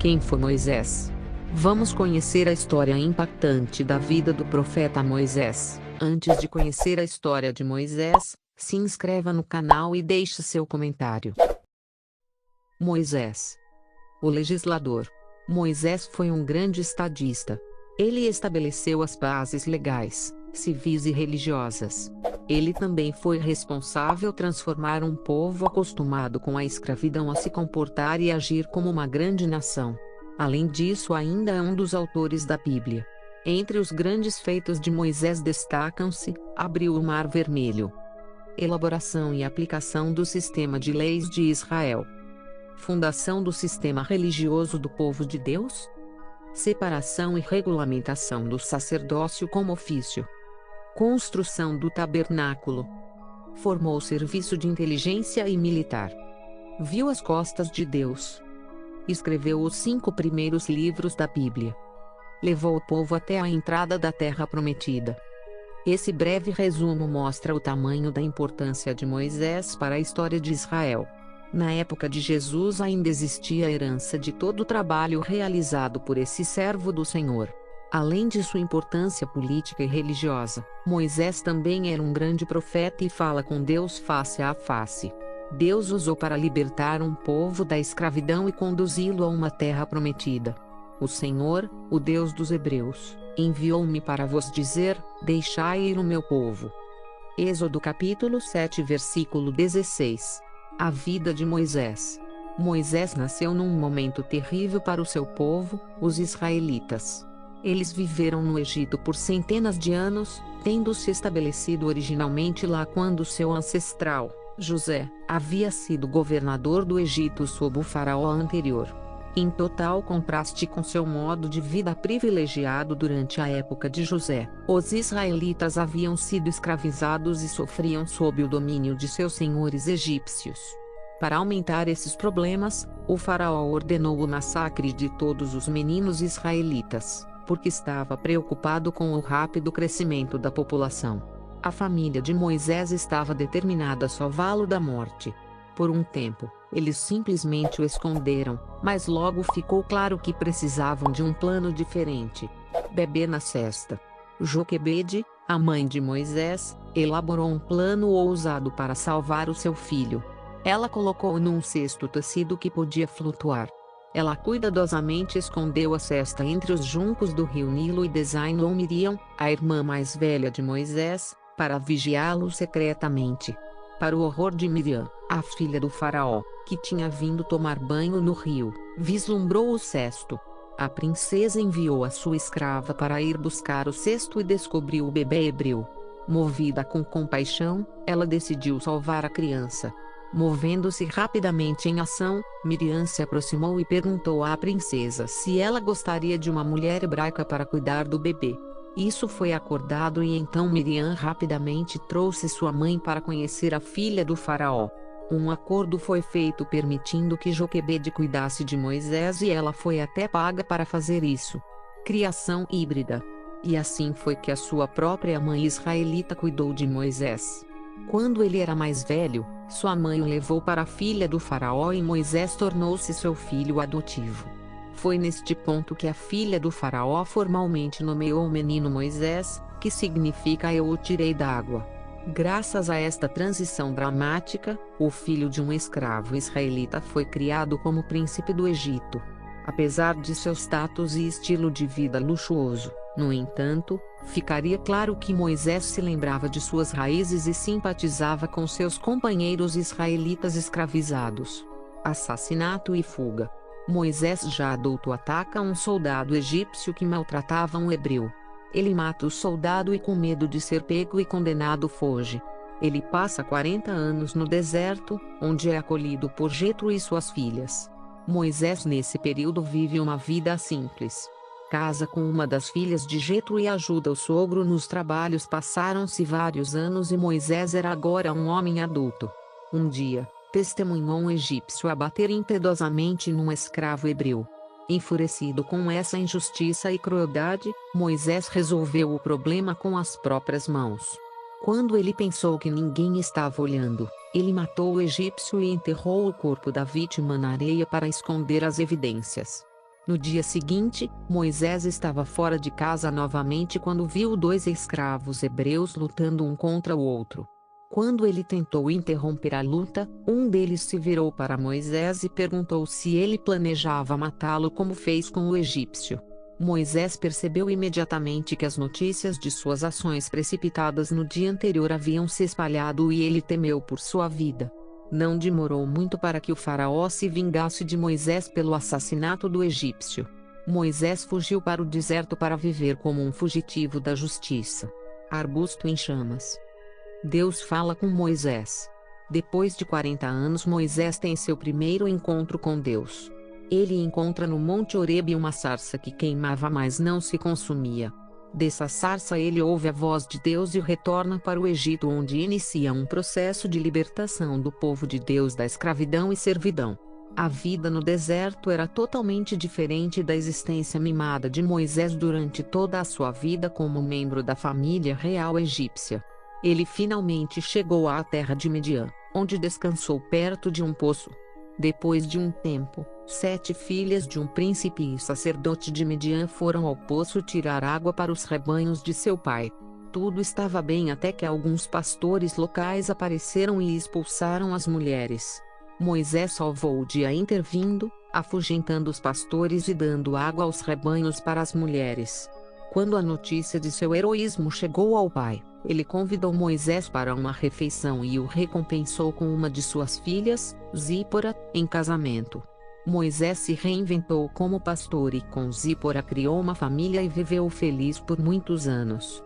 Quem foi Moisés? Vamos conhecer a história impactante da vida do profeta Moisés. Antes de conhecer a história de Moisés, se inscreva no canal e deixe seu comentário. Moisés, o legislador. Moisés foi um grande estadista. Ele estabeleceu as bases legais, civis e religiosas. Ele também foi responsável por transformar um povo acostumado com a escravidão a se comportar e agir como uma grande nação. Além disso, ainda é um dos autores da Bíblia. Entre os grandes feitos de Moisés destacam-se: abriu o Mar Vermelho, elaboração e aplicação do sistema de leis de Israel, fundação do sistema religioso do povo de Deus, separação e regulamentação do sacerdócio como ofício, construção do tabernáculo, formou o serviço de inteligência e militar, viu as costas de Deus, escreveu os 5 primeiros livros da Bíblia, levou o povo até a entrada da Terra Prometida. Esse breve resumo mostra o tamanho da importância de Moisés para a história de Israel. Na época de Jesus ainda existia a herança de todo o trabalho realizado por esse servo do Senhor. Além de sua importância política e religiosa, Moisés também era um grande profeta e fala com Deus face a face. Deus usou para libertar um povo da escravidão e conduzi-lo a uma terra prometida. O Senhor, o Deus dos Hebreus, enviou-me para vos dizer: deixai ir o meu povo. Êxodo capítulo 7 versículo 16. A vida de Moisés. Moisés nasceu num momento terrível para o seu povo, os israelitas. Eles viveram no Egito por centenas de anos, tendo se estabelecido originalmente lá quando seu ancestral, José, havia sido governador do Egito sob o faraó anterior. Em total contraste com seu modo de vida privilegiado durante a época de José, os israelitas haviam sido escravizados e sofriam sob o domínio de seus senhores egípcios. Para aumentar esses problemas, o faraó ordenou o massacre de todos os meninos israelitas, porque estava preocupado com o rápido crescimento da população. A família de Moisés estava determinada a salvá-lo da morte. Por um tempo, eles simplesmente o esconderam, mas logo ficou claro que precisavam de um plano diferente. Bebê na cesta. Joquebede, a mãe de Moisés, elaborou um plano ousado para salvar o seu filho. Ela colocou-o num cesto tecido que podia flutuar. Ela cuidadosamente escondeu a cesta entre os juncos do rio Nilo e designou Miriam, a irmã mais velha de Moisés, para vigiá-lo secretamente. Para o horror de Miriam, a filha do faraó, que tinha vindo tomar banho no rio, vislumbrou o cesto. A princesa enviou a sua escrava para ir buscar o cesto e descobriu o bebê hebreu. Movida com compaixão, ela decidiu salvar a criança. Movendo-se rapidamente em ação, Miriam se aproximou e perguntou à princesa se ela gostaria de uma mulher hebraica para cuidar do bebê. Isso foi acordado e então Miriam rapidamente trouxe sua mãe para conhecer a filha do faraó. Um acordo foi feito permitindo que Joquebede cuidasse de Moisés e ela foi até paga para fazer isso. Criação híbrida. E assim foi que a sua própria mãe israelita cuidou de Moisés. Quando ele era mais velho, sua mãe o levou para a filha do faraó e Moisés tornou-se seu filho adotivo. Foi neste ponto que a filha do faraó formalmente nomeou o menino Moisés, que significa eu o tirei da água. Graças a esta transição dramática, o filho de um escravo israelita foi criado como príncipe do Egito. Apesar de seu status e estilo de vida luxuoso, no entanto, ficaria claro que Moisés se lembrava de suas raízes e simpatizava com seus companheiros israelitas escravizados. Assassinato e fuga. Moisés já adulto ataca um soldado egípcio que maltratava um hebreu. Ele mata o soldado e com medo de ser pego e condenado foge. Ele passa 40 anos no deserto, onde é acolhido por Jetro e suas filhas. Moisés nesse período vive uma vida simples. Casa com uma das filhas de Jetro e ajuda o sogro nos trabalhos. Passaram-se vários anos e Moisés era agora um homem adulto. Um dia, testemunhou um egípcio a bater impiedosamente num escravo hebreu. Enfurecido com essa injustiça e crueldade, Moisés resolveu o problema com as próprias mãos. Quando ele pensou que ninguém estava olhando, ele matou o egípcio e enterrou o corpo da vítima na areia para esconder as evidências. No dia seguinte, Moisés estava fora de casa novamente quando viu dois escravos hebreus lutando um contra o outro. Quando ele tentou interromper a luta, um deles se virou para Moisés e perguntou se ele planejava matá-lo como fez com o egípcio. Moisés percebeu imediatamente que as notícias de suas ações precipitadas no dia anterior haviam se espalhado e ele temeu por sua vida. Não demorou muito para que o faraó se vingasse de Moisés pelo assassinato do egípcio. Moisés fugiu para o deserto para viver como um fugitivo da justiça. Arbusto em chamas. Deus fala com Moisés. Depois de 40 anos, Moisés tem seu primeiro encontro com Deus. Ele encontra no Monte Horebe uma sarça que queimava, mas não se consumia. Dessa sarça ele ouve a voz de Deus e retorna para o Egito, onde inicia um processo de libertação do povo de Deus da escravidão e servidão. A vida no deserto era totalmente diferente da existência mimada de Moisés durante toda a sua vida como membro da família real egípcia. Ele finalmente chegou à terra de Midian, onde descansou perto de um poço. Depois de um tempo, 7 filhas de um príncipe e sacerdote de Midian foram ao poço tirar água para os rebanhos de seu pai. Tudo estava bem até que alguns pastores locais apareceram e expulsaram as mulheres. Moisés salvou o dia intervindo, afugentando os pastores e dando água aos rebanhos para as mulheres. Quando a notícia de seu heroísmo chegou ao pai, ele convidou Moisés para uma refeição e o recompensou com uma de suas filhas, Zípora, em casamento. Moisés se reinventou como pastor e com Zípora criou uma família e viveu feliz por muitos anos.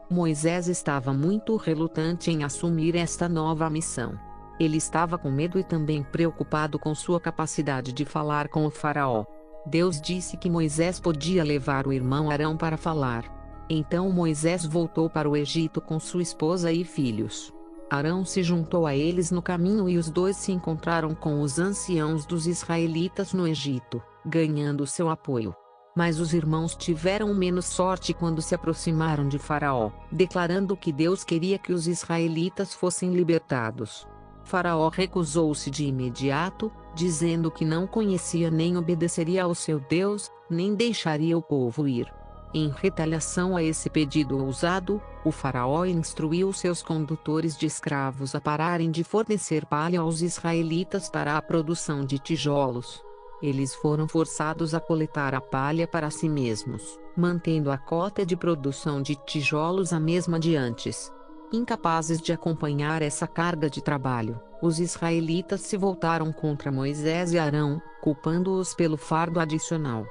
Moisés estava muito relutante em assumir esta nova missão. Ele estava com medo e também preocupado com sua capacidade de falar com o faraó. Deus disse que Moisés podia levar o irmão Arão para falar. Então Moisés voltou para o Egito com sua esposa e filhos. Arão se juntou a eles no caminho e os dois se encontraram com os anciãos dos israelitas no Egito, ganhando seu apoio. Mas os irmãos tiveram menos sorte quando se aproximaram de Faraó, declarando que Deus queria que os israelitas fossem libertados. Faraó recusou-se de imediato, dizendo que não conhecia nem obedeceria ao seu Deus, nem deixaria o povo ir. Em retaliação a esse pedido ousado, o faraó instruiu seus condutores de escravos a pararem de fornecer palha aos israelitas para a produção de tijolos. Eles foram forçados a coletar a palha para si mesmos, mantendo a cota de produção de tijolos a mesma de antes. Incapazes de acompanhar essa carga de trabalho, os israelitas se voltaram contra Moisés e Arão, culpando-os pelo fardo adicional.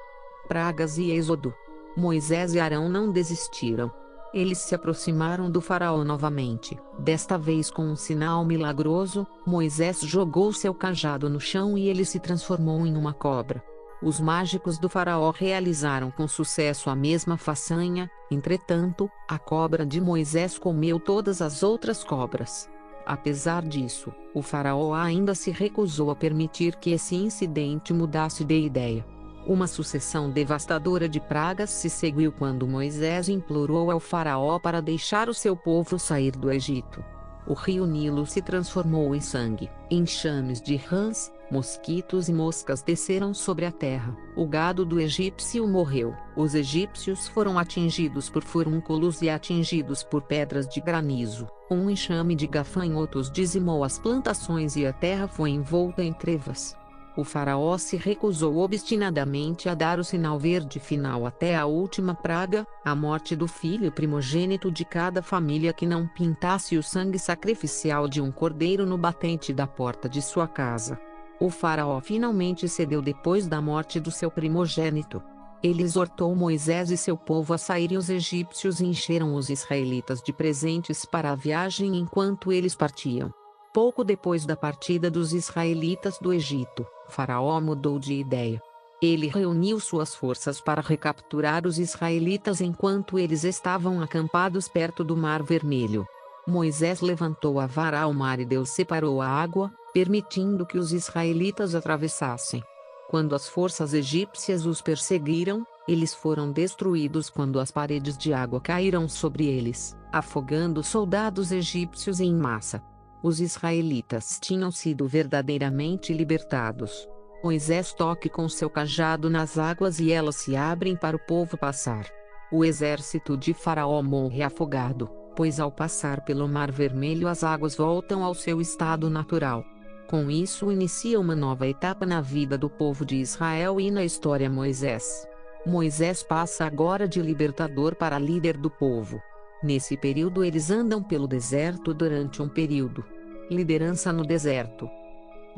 Pragas e êxodo. Moisés e Arão não desistiram. Eles se aproximaram do faraó novamente, desta vez com um sinal milagroso. Moisés jogou seu cajado no chão e ele se transformou em uma cobra. Os mágicos do faraó realizaram com sucesso a mesma façanha, entretanto, a cobra de Moisés comeu todas as outras cobras. Apesar disso, o faraó ainda se recusou a permitir que esse incidente mudasse de ideia. Uma sucessão devastadora de pragas se seguiu quando Moisés implorou ao faraó para deixar o seu povo sair do Egito. O rio Nilo se transformou em sangue, enxames de rãs, mosquitos e moscas desceram sobre a terra, o gado do egípcio morreu, os egípcios foram atingidos por furúnculos e atingidos por pedras de granizo, um enxame de gafanhotos dizimou as plantações e a terra foi envolta em trevas. O faraó se recusou obstinadamente a dar o sinal verde final até a última praga, a morte do filho primogênito de cada família que não pintasse o sangue sacrificial de um cordeiro no batente da porta de sua casa. O faraó finalmente cedeu depois da morte do seu primogênito. Ele exortou Moisés e seu povo a sair e os egípcios encheram os israelitas de presentes para a viagem enquanto eles partiam. Pouco depois da partida dos israelitas do Egito, Faraó mudou de ideia. Ele reuniu suas forças para recapturar os israelitas enquanto eles estavam acampados perto do Mar Vermelho. Moisés levantou a vara ao mar e Deus separou a água, permitindo que os israelitas atravessassem. Quando as forças egípcias os perseguiram, eles foram destruídos quando as paredes de água caíram sobre eles, afogando soldados egípcios em massa. Os israelitas tinham sido verdadeiramente libertados. Moisés toque com seu cajado nas águas e elas se abrem para o povo passar. O exército de Faraó morre afogado, pois ao passar pelo Mar Vermelho as águas voltam ao seu estado natural. Com isso inicia uma nova etapa na vida do povo de Israel e na história Moisés. Moisés passa agora de libertador para líder do povo. Nesse período eles andam pelo deserto durante um período. Liderança no deserto.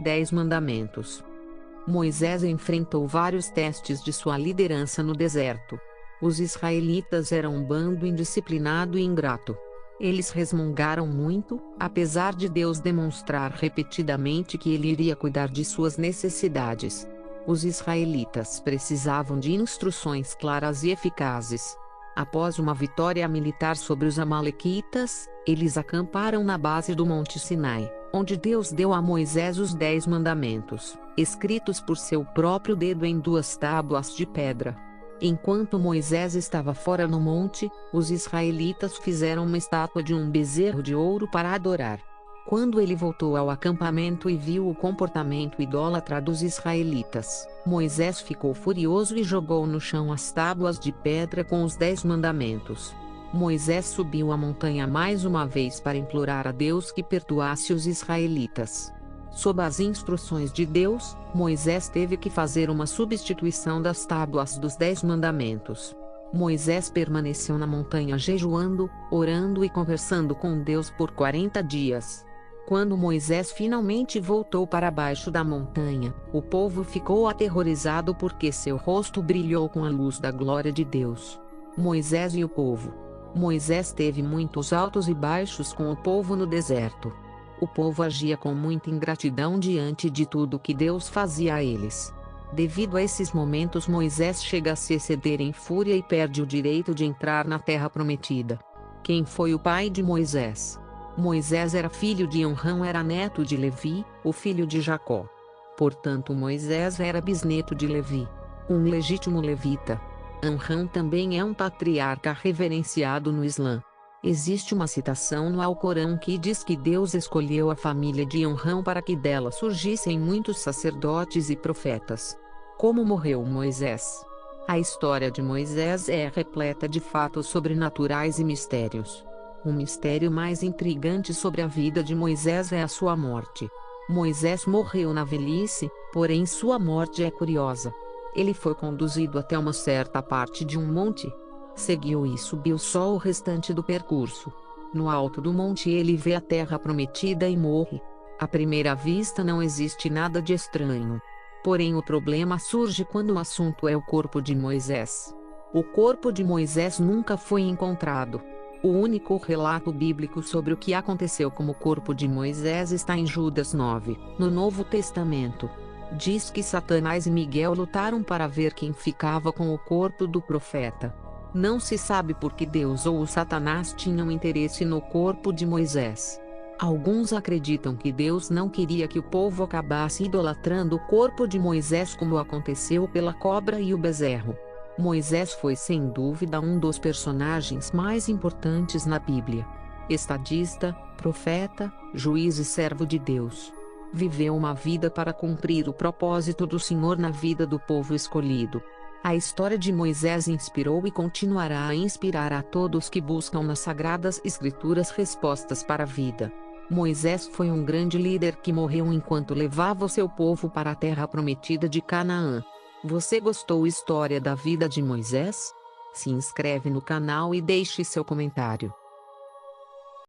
10 mandamentos. Moisés enfrentou vários testes de sua liderança no deserto. Os israelitas eram um bando indisciplinado e ingrato. Eles resmungaram muito, apesar de Deus demonstrar repetidamente que ele iria cuidar de suas necessidades. Os israelitas precisavam de instruções claras e eficazes. Após uma vitória militar sobre os amalequitas, eles acamparam na base do Monte Sinai, onde Deus deu a Moisés os 10 mandamentos, escritos por seu próprio dedo em 2 tábuas de pedra. Enquanto Moisés estava fora no monte, os israelitas fizeram uma estátua de um bezerro de ouro para adorar. Quando ele voltou ao acampamento e viu o comportamento idólatra dos israelitas, Moisés ficou furioso e jogou no chão as tábuas de pedra com os 10 mandamentos. Moisés subiu a montanha mais uma vez para implorar a Deus que perdoasse os israelitas. Sob as instruções de Deus, Moisés teve que fazer uma substituição das tábuas dos 10 mandamentos. Moisés permaneceu na montanha jejuando, orando e conversando com Deus por 40 dias. Quando Moisés finalmente voltou para baixo da montanha, o povo ficou aterrorizado porque seu rosto brilhou com a luz da glória de Deus. Moisés e o povo. Moisés teve muitos altos e baixos com o povo no deserto. O povo agia com muita ingratidão diante de tudo que Deus fazia a eles. Devido a esses momentos, Moisés chega a se exceder em fúria e perde o direito de entrar na terra prometida. Quem foi o pai de Moisés? Moisés era filho de Amram, era neto de Levi, o filho de Jacó. Portanto, Moisés era bisneto de Levi, um legítimo levita. Amram também é um patriarca reverenciado no Islã. Existe uma citação no Alcorão que diz que Deus escolheu a família de Amram para que dela surgissem muitos sacerdotes e profetas. Como morreu Moisés? A história de Moisés é repleta de fatos sobrenaturais e mistérios. O mistério mais intrigante sobre a vida de Moisés é a sua morte. Moisés morreu na velhice, porém sua morte é curiosa. Ele foi conduzido até uma certa parte de um monte. Seguiu e subiu só o restante do percurso. No alto do monte ele vê a terra prometida e morre. À primeira vista não existe nada de estranho. Porém o problema surge quando o assunto é o corpo de Moisés. O corpo de Moisés nunca foi encontrado. O único relato bíblico sobre o que aconteceu com o corpo de Moisés está em Judas 9, no Novo Testamento. Diz que Satanás e Miguel lutaram para ver quem ficava com o corpo do profeta. Não se sabe por que Deus ou o Satanás tinham interesse no corpo de Moisés. Alguns acreditam que Deus não queria que o povo acabasse idolatrando o corpo de Moisés como aconteceu pela cobra e o bezerro. Moisés foi sem dúvida um dos personagens mais importantes na Bíblia. Estadista, profeta, juiz e servo de Deus. Viveu uma vida para cumprir o propósito do Senhor na vida do povo escolhido. A história de Moisés inspirou e continuará a inspirar a todos que buscam nas Sagradas Escrituras respostas para a vida. Moisés foi um grande líder que morreu enquanto levava o seu povo para a terra prometida de Canaã. Você gostou da história da vida de Moisés? Se inscreve no canal e deixe seu comentário.